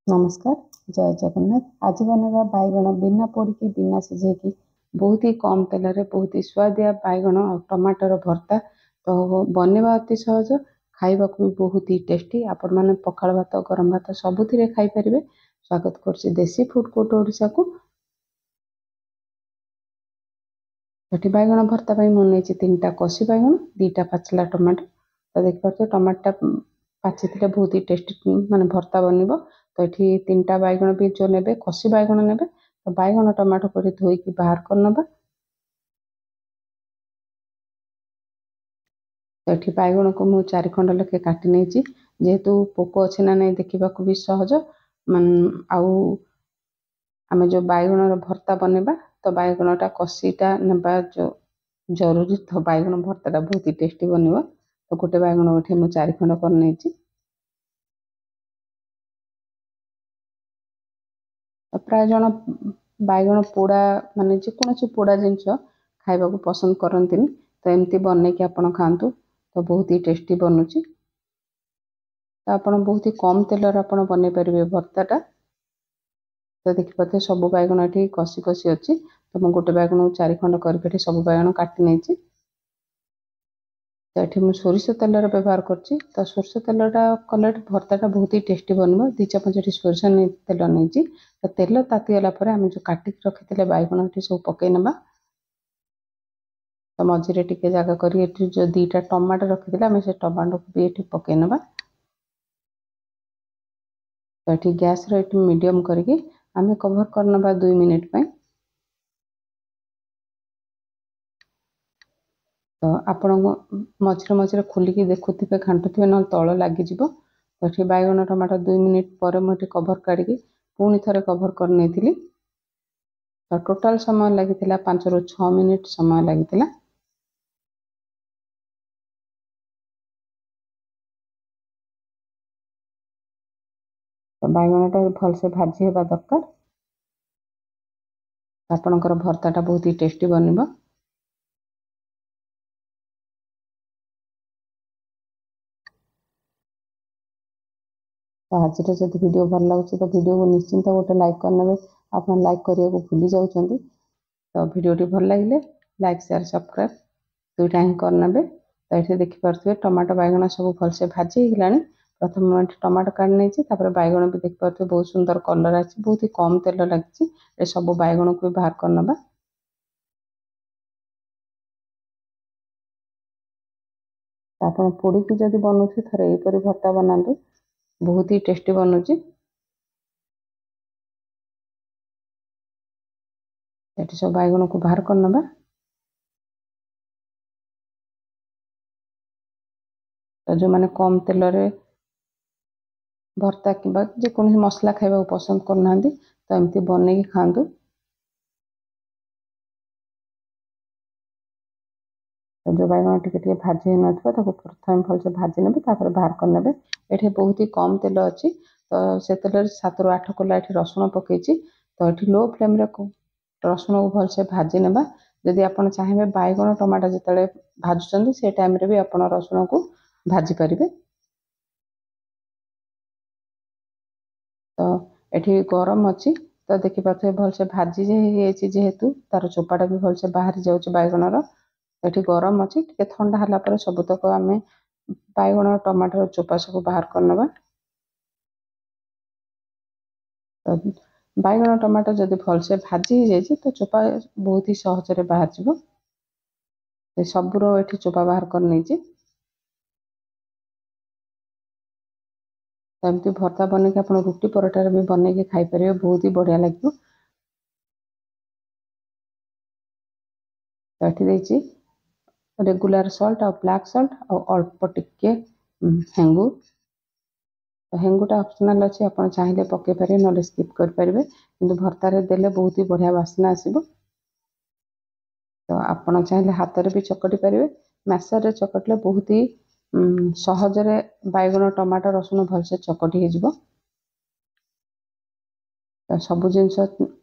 नमस्कार जय जगन्नाथ। आज बनेगा बैगण बिना पोड़ी बिना सिझे बहुत ही कम तेल रे बहुत ही स्वादिया बैगण और टमाटर भर्ता। तो बनवा अति सहज, खाइबा भी बहुत ही टेस्टी। आपण मैंने पखाल भात गरम भात सबुथिरे खाई परिबे। स्वागत करछि देसी फूड कोर्ट ओडिशा को। एठी बैगण भर्ता पाई मन नेछि 3टा कषि बैगण 2टा पाचला टमाटो। तो देख पाछे टमाटा पाचिथिले बहुत ही टेस्टी माने भर्ता बनिबो। तो ये 3टा बैगण भी जो ने कषि बैगण ने तो बैगण टमाटो को धोईकी बाहर कर नबा। तो ये बैगण को मुझे 4 खंड लेखे काटी नहीं जेहेतु पोक अच्छे ना नहीं देखा भी सहज मान आउ आम जो बैगण भर्ता बनवा तो बैगणटा कषीटा ना जो जरूरी। तो बैगण भर्ताटा बहुत ही टेस्टी बनवा। तो गोटे बैगण उठे मुझे 4 खंड कर नहीं। प्राय जन बैगण पोड़ा माने जेकोसी पोड़ा जिनस खाइबा को पसंद करती। तो एमती बनईकि आपण खातु तो बहुत ही टेस्टी बनूची। तो आपण बहुत ही कम तेल आपण बन पारे भर्ताटा। तो देखिए सब बैगण ये कषि कषि अच्छी। तो मुझे गोटे बैगण 4 खंड करके सब बैगण काटी नहीं। तो ये मुझे सोरिष तेल व्यवहार करछि। तो सोरिष तेलटा कले भर्ताटा बहुत ही टेस्टी बनवा। 2 चामच सोरिष तेल नहीं। तो तेल तातीगला आम जो काटिक रखी बैगण ये सब पकई नवा। तो मझे टिके जगह कर जो 2टा टमाटो रखी आम से टमाटो को भी ये पकई नवा। तो ये गैस मीडियम करके आम कभर करनवा 2 मिनिट पे। तो आपण मझे मझे खोलिकी देखुवे घाटुवे ना तल लगिज। तो ये बैगण टमाटो 2 मिनिट पर मुझे कभर काढ़ी पुणी थे कभर कर नहीं। तो टोटाल समय लगी 5 ରୁ 6 मिनिट समय लगी। तो बैगणटा भलसे भाजी होगा दरकार। आपणकर भर्ताटा बहुत ही टेस्टी बनवा। तो आज जब वीडियो भल लगे तो वीडियो को निश्चिंत गोटे लाइक करने। आप लाइक करने को भूली जाउछंती। तो वीडियोटी भल लगे लाइक शेयर सब्सक्राइब दुईटा ही करने। तो ये देखिपे टमाटो बैगण सब भलसे भाजी होगा। प्रथम टमाटो काढ़ नहीं बैगण भी देखिपे बहुत सुंदर कलर आछि। बहुत ही कम तेल लगी सब बैगण को भी बाहर करनवा। आप पोड़ी जदि बनौते थे यहपरी भर्ता बनातु बहुत ही टेस्टी बनूची। ये सब बैगण को बाहर करनवा। तो जो मैंने कम तेल रे भर्ता कि जेकोसी मसला खाइबा पसंद करना तो एमती बनई खातु। तो जो बैगण टे भाजी ना प्रथम भलसे भाजी ने बाहर करने। ये बहुत ही कम तेल अच्छी। तो से तेल 7 ରୁ 8 कोला रसुण पकई। तो ये लो फ्लेम रसुण को भलसे भाजी ने। जदि आप चाहिए बैगण टमाटो जिते भाजुंट से टाइम भी आप रसुण को भाजी पारे। तो ये गरम अच्छी। तो देखिए भलसे भाजी जेहेतु तार चोपाटा भी भलसे बाहरी जाऊँ बैगणर। ये गरम अच्छी टे ठंडा है सबुतक आम बैगण टमाटर चोपा सब बाहर करनवा। तो बैगण टमाटर जदि भलसे भाजी हो जाए तो चोपा बहुत ही सहज बाहर जा। सबूर ये चोपा बाहर कर नहीं। तो एमती भर्ता बनईकि आप रुटी पराठार भी बनईकि खाई पारे बहुत ही बढ़िया लगे। तो ये रेगुलर सल्ट और ब्लैक सल्ट और अल्प टिके हेंगु। तो हेंगुटा ऑप्शनल अच्छे आप चाहिए पकई पारे ना स्किप करेंगे कि भर्तार देले बहुत ही बढ़िया बास्ना आसब। तो आप चाहिए हाथ में भी चकटी पारे मैसर चकटले बहुत ही सहजरे बैगण टमाटो रसुण भलसे चकटी हो। सब जिनस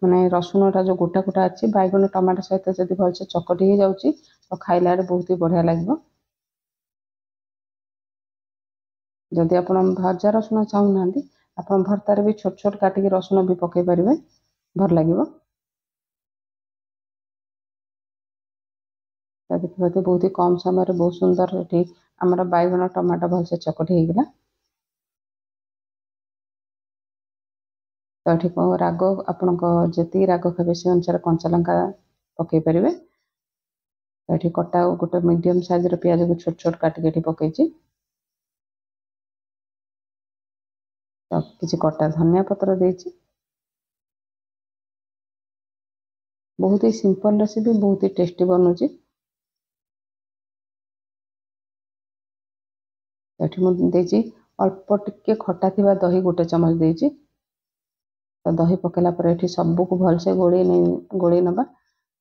माने रसुणटा जो गोटा गोटा अच्छी बैगण टमाटो सहित जब भलसे चकटी हो जाऊँगी तो खाइला बहुत ही बढ़िया लगे। जदि आप भजा रसुण चाहूना ଆପଣ ଭର୍ତ୍ତାରେ ବି ଛୋଟ ଛୋଟ କାଟିକି ରସୁଣ ବି ପକେଇ ପାରିବେ, ଭଲ ଲାଗିବ। ତ ଦେଖିପାରୁଥିବେ ବହୁତ ହି କମ ସମୟରେ ବହୁତ ସୁନ୍ଦର ଏଠି ଆମର ବାଇଗଣ ଟମାଟୋ ଭଲସେ ଚକଟି ହେଇଗଲା। ତ ଏଠି ରାଗ ଆପଣଙ୍କ ଯେତିକି ରାଗ ଖାଇବେ ସେ ଅନୁସାରେ କଞ୍ଚା ଲଙ୍କା ପକେଇ ପାରିବେ। ତ ଏଠି କଟା ଗୋଟେ ମିଡିୟମ ସାଇଜର ପିଆଜକୁ ଛୋଟ ଛୋଟ କାଟିକି ଏଠି ପକେଇଛି। ତ କିଛି କଟା ଧନିଆ ପତ୍ର ଦେଇଛି। ବହୁତ ହି ସିମ୍ପଲ ରେସିପି, ବହୁତ ହି ଟେଷ୍ଟି ବନୁଛି। ଏଠି ମୁଁ ଦେଇଛି ଅଳ୍ପ ଟିକେ ଖଟା ଥିବା ଦହି 1 ଚାମଚ ଦେଇଛି। ତ ଦହି ପକେଇଲା ପରେ ଏଠି ସବୁକୁ ଭଲସେ ଗୋଳେଇ ନେବା।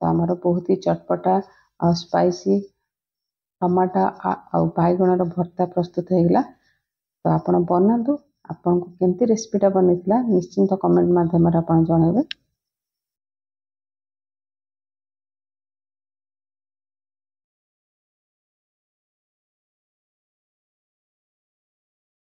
ତ ଆମର ବହୁତ ହି ଚଟପଟା ଆଉ ସ୍ପାଇସି ଟମାଟୋ ଆଉ ବାଇଗଣର ଭର୍ତ୍ତା ପ୍ରସ୍ତୁତ ହେଇଗଲା। ତ ଆପଣ ବନାନ୍ତୁ। ଆପଣଙ୍କୁ କେମିତି ରେସିପିଟା ବନେଇଥିଲା ନିଶ୍ଚିନ୍ତ କମେଣ୍ଟ ମାଧ୍ୟମରେ ଆପଣ ଜଣାଇବେ।